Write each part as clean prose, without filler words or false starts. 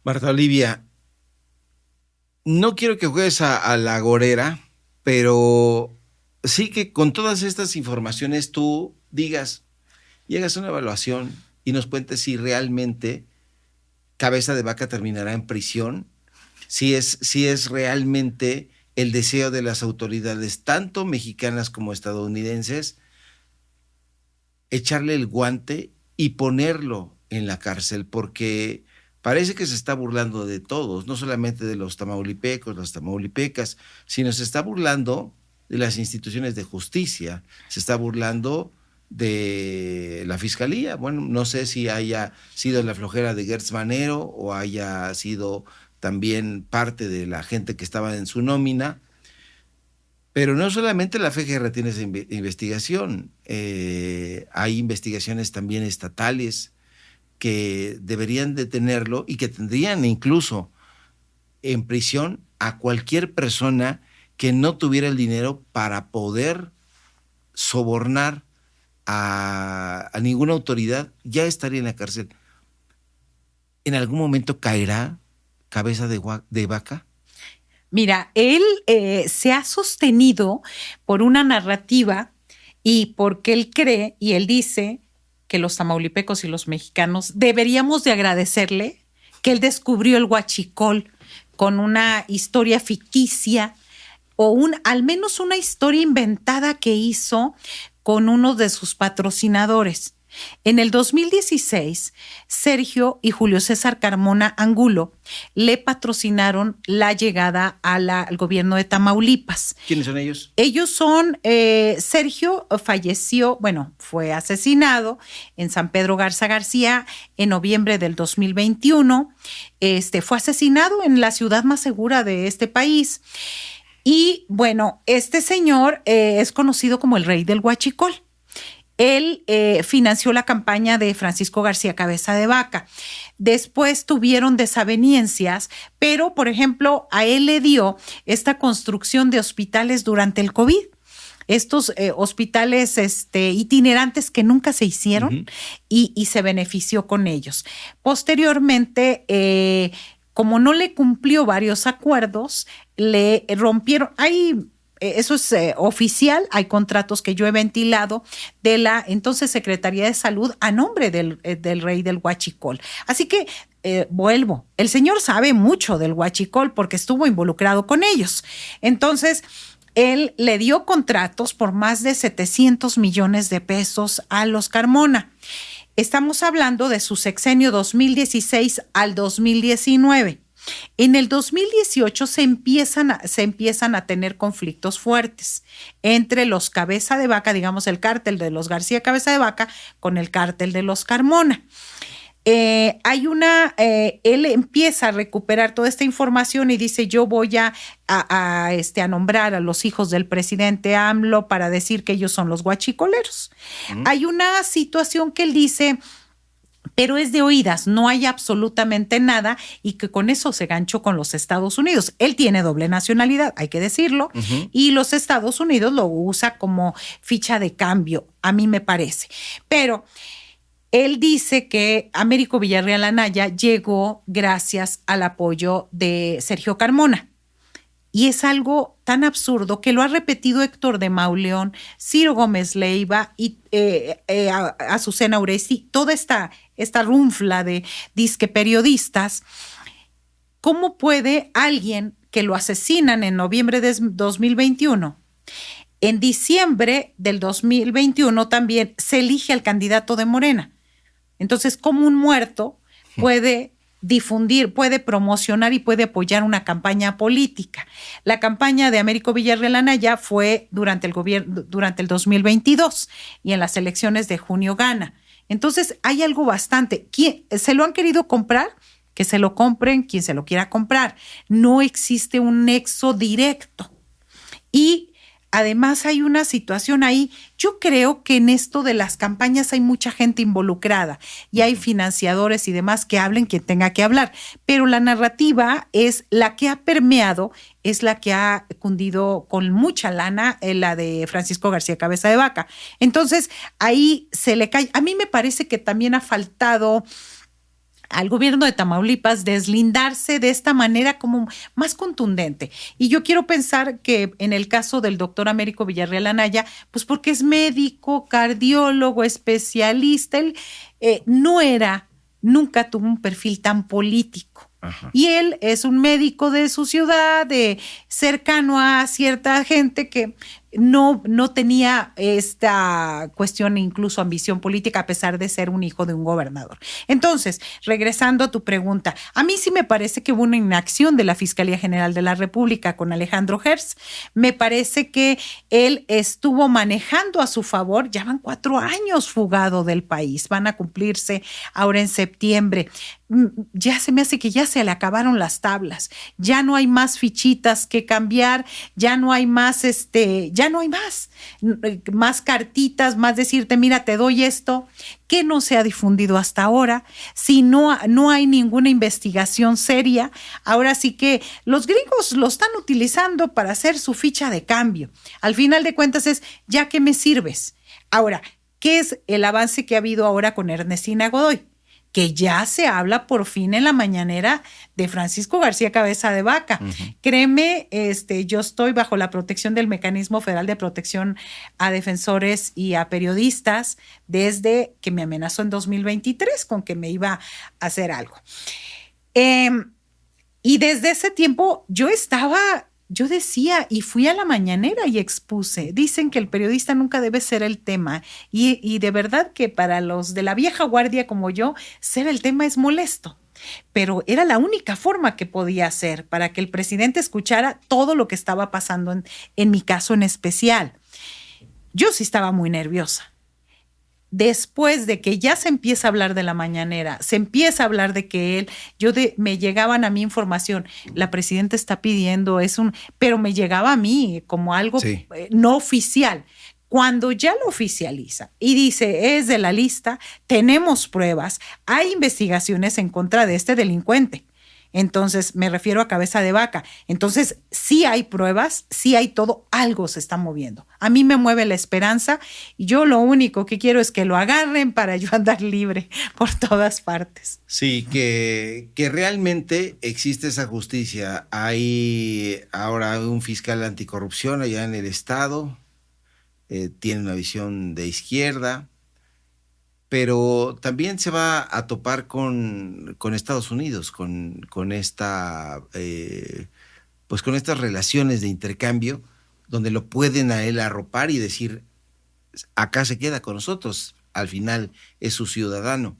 Marta Olivia, no quiero que juegues a la agorera, pero sí que con todas estas informaciones tú digas, llegas a una evaluación y nos cuentes si realmente Cabeza de Vaca terminará en prisión, si es realmente el deseo de las autoridades, tanto mexicanas como estadounidenses, echarle el guante y ponerlo en la cárcel, porque parece que se está burlando de todos, no solamente de los tamaulipecos, las tamaulipecas, sino se está burlando de las instituciones de justicia, se está burlando de la fiscalía. Bueno, no sé si haya sido la flojera de Gertz Manero o haya sido también parte de la gente que estaba en su nómina, pero no solamente la FGR tiene esa investigación, hay investigaciones también estatales que deberían detenerlo y que tendrían incluso en prisión a cualquier persona que no tuviera el dinero para poder sobornar a ninguna autoridad, ya estaría en la cárcel. ¿En algún momento caerá Cabeza de Vaca? Mira, él se ha sostenido por una narrativa y porque él cree y él dice que los tamaulipecos y los mexicanos deberíamos de agradecerle que él descubrió el huachicol con una historia ficticia o al menos una historia inventada que hizo con uno de sus patrocinadores. En el 2016, Sergio y Julio César Carmona Angulo le patrocinaron la llegada al gobierno de Tamaulipas. ¿Quiénes son ellos? Ellos son, Sergio falleció, bueno, fue asesinado en San Pedro Garza García en noviembre del 2021. Fue asesinado en la ciudad más segura de este país. Y bueno, este señor es conocido como el rey del huachicol. Él financió la campaña de Francisco García Cabeza de Vaca. Después tuvieron desavenencias, pero, por ejemplo, a él le dio esta construcción de hospitales durante el COVID. Estos hospitales itinerantes que nunca se hicieron y se benefició con ellos. Posteriormente, como no le cumplió varios acuerdos, le rompieron. Eso es oficial, hay contratos que yo he ventilado de la entonces Secretaría de Salud a nombre del rey del huachicol. Así que vuelvo, el señor sabe mucho del huachicol porque estuvo involucrado con ellos. Entonces, él le dio contratos por más de 700 millones de pesos a los Carmona. Estamos hablando de su sexenio 2016 al 2019. En el 2018 se empiezan a tener conflictos fuertes entre los Cabeza de Vaca, digamos el cártel de los García Cabeza de Vaca con el cártel de los Carmona. Él empieza a recuperar toda esta información y dice, yo voy a nombrar a los hijos del presidente AMLO para decir que ellos son los guachicoleros. Hay una situación que él dice, pero es de oídas, no hay absolutamente nada y que con eso se ganchó con los Estados Unidos. Él tiene doble nacionalidad, hay que decirlo, y los Estados Unidos lo usa como ficha de cambio, a mí me parece. Pero él dice que Américo Villarreal Anaya llegó gracias al apoyo de Sergio Carmona. Y es algo tan absurdo que lo ha repetido Héctor de Mauleón, Ciro Gómez Leiva y Azucena Uresti, toda esta runfla de disque periodistas. ¿Cómo puede alguien que lo asesinan en noviembre de 2021, en diciembre del 2021 también se elige al candidato de Morena? Entonces, ¿cómo un muerto puede difundir, puede promocionar y puede apoyar una campaña política? La campaña de Américo Villarreal Anaya fue durante el 2022 y en las elecciones de junio gana. Entonces, hay algo bastante. ¿Quién se lo han querido comprar? Que se lo compren quien se lo quiera comprar. No existe un nexo directo. Y además hay una situación ahí. Yo creo que en esto de las campañas hay mucha gente involucrada y hay financiadores y demás que hablen quien tenga que hablar, pero la narrativa es la que ha permeado, es la que ha cundido con mucha lana, la de Francisco García Cabeza de Vaca. Entonces ahí se le cae. A mí me parece que también ha faltado al gobierno de Tamaulipas deslindarse de esta manera como más contundente. Y yo quiero pensar que en el caso del doctor Américo Villarreal Anaya, pues porque es médico, cardiólogo, especialista, él nunca tuvo un perfil tan político. Ajá. Y él es un médico de su ciudad, cercano a cierta gente que no tenía esta cuestión, incluso ambición política, a pesar de ser un hijo de un gobernador. Entonces, regresando a tu pregunta, a mí sí me parece que hubo una inacción de la Fiscalía General de la República con Alejandro Hertz. Me parece que él estuvo manejando a su favor, ya van 4 años fugado del país, van a cumplirse ahora en septiembre. Ya se me hace que ya se le acabaron las tablas, ya no hay más fichitas que cambiar, ya no hay más, ya no hay más cartitas, más decirte, mira, te doy esto, que no se ha difundido hasta ahora. Si no hay ninguna investigación seria, ahora sí que los gringos lo están utilizando para hacer su ficha de cambio. Al final de cuentas es, ¿ya qué me sirves? Ahora, ¿qué es el avance que ha habido ahora con Ernestina Godoy? Que ya se habla por fin en la mañanera de Francisco García Cabeza de Vaca. Uh-huh. Créeme, yo estoy bajo la protección del Mecanismo Federal de Protección a Defensores y a Periodistas desde que me amenazó en 2023 con que me iba a hacer algo. Y desde ese tiempo yo decía y fui a la mañanera y expuse, dicen que el periodista nunca debe ser el tema y de verdad que para los de la vieja guardia como yo, ser el tema es molesto, pero era la única forma que podía hacer para que el presidente escuchara todo lo que estaba pasando en mi caso en especial. Yo sí estaba muy nerviosa. Después de que ya se empieza a hablar de la mañanera, se empieza a hablar de que me llegaban a mí información, la presidenta está pidiendo, pero me llegaba a mí como algo sí, no oficial. Cuando ya lo oficializa y dice, es de la lista, tenemos pruebas, hay investigaciones en contra de este delincuente. Entonces, me refiero a Cabeza de Vaca. Entonces, sí hay pruebas, sí hay todo, algo se está moviendo. A mí me mueve la esperanza y yo lo único que quiero es que lo agarren para yo andar libre por todas partes. Sí, que realmente existe esa justicia. Hay ahora un fiscal anticorrupción allá en el estado, tiene una visión de izquierda, pero también se va a topar con Estados Unidos, con esta, pues con estas relaciones de intercambio, donde lo pueden a él arropar y decir, acá se queda con nosotros, al final es su ciudadano,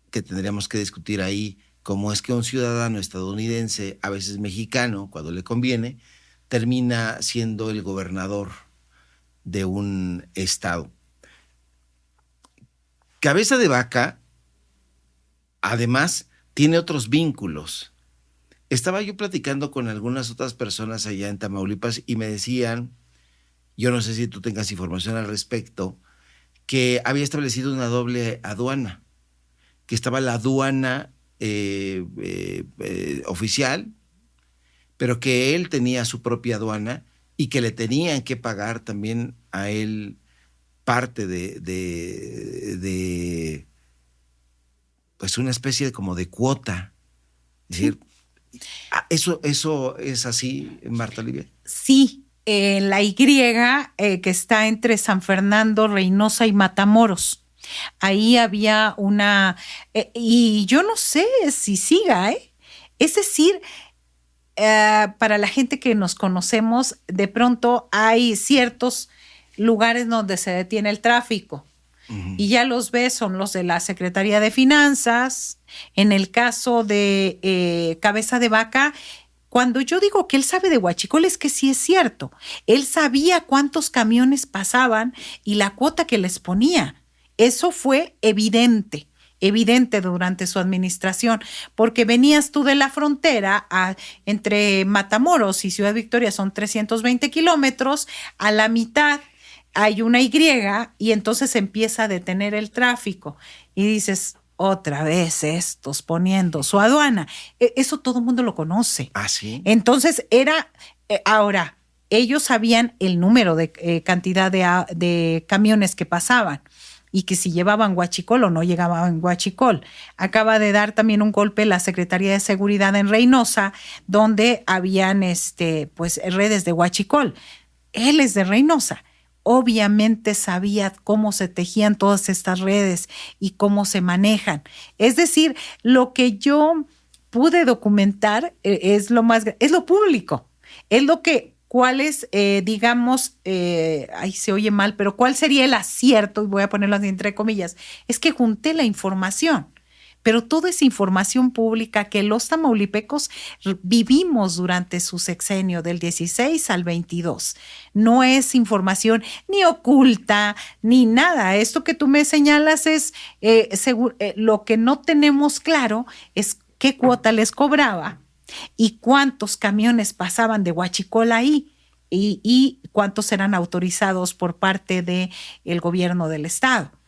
que tendríamos que discutir ahí cómo es que un ciudadano estadounidense, a veces mexicano, cuando le conviene, termina siendo el gobernador de un estado. Cabeza de Vaca, además, tiene otros vínculos. Estaba yo platicando con algunas otras personas allá en Tamaulipas y me decían, yo no sé si tú tengas información al respecto, que había establecido una doble aduana, que estaba la aduana oficial, pero que él tenía su propia aduana y que le tenían que pagar también a él parte de pues una especie de como de cuota. Es decir, ¿eso es así, Marta Olivia? Sí, la Y que está entre San Fernando, Reynosa y Matamoros. Ahí había una, y yo no sé si siga, es decir, para la gente que nos conocemos, de pronto hay ciertos lugares donde se detiene el tráfico. Uh-huh. Y ya los ves, son los de la Secretaría de Finanzas. En el caso de Cabeza de Vaca, cuando yo digo que él sabe de huachicol, es que sí es cierto. Él sabía cuántos camiones pasaban y la cuota que les ponía. Eso fue evidente durante su administración, porque venías tú de la frontera entre Matamoros y Ciudad Victoria, son 320 kilómetros, a la mitad hay una Y y entonces empieza a detener el tráfico y dices, otra vez estos poniendo su aduana. Eso todo el mundo lo conoce. ¿Ah, sí? Entonces ahora, ellos sabían el número de cantidad de camiones que pasaban. y que si llevaban huachicol o no llegaban huachicol. Acaba de dar también un golpe la Secretaría de Seguridad en Reynosa, donde habían pues redes de huachicol. Él es de Reynosa. Obviamente sabía cómo se tejían todas estas redes y cómo se manejan. Es decir, lo que yo pude documentar es lo público, es lo que, cuál es, digamos, ay, se oye mal, pero cuál sería el acierto, y voy a ponerlo así entre comillas, es que junté la información. Pero toda esa información pública que los tamaulipecos vivimos durante su sexenio del 16 al 22. No es información ni oculta ni nada. Esto que tú me señalas es, lo que no tenemos claro es qué cuota les cobraba y cuántos camiones pasaban de huachicol ahí y cuántos eran autorizados por parte del gobierno del estado.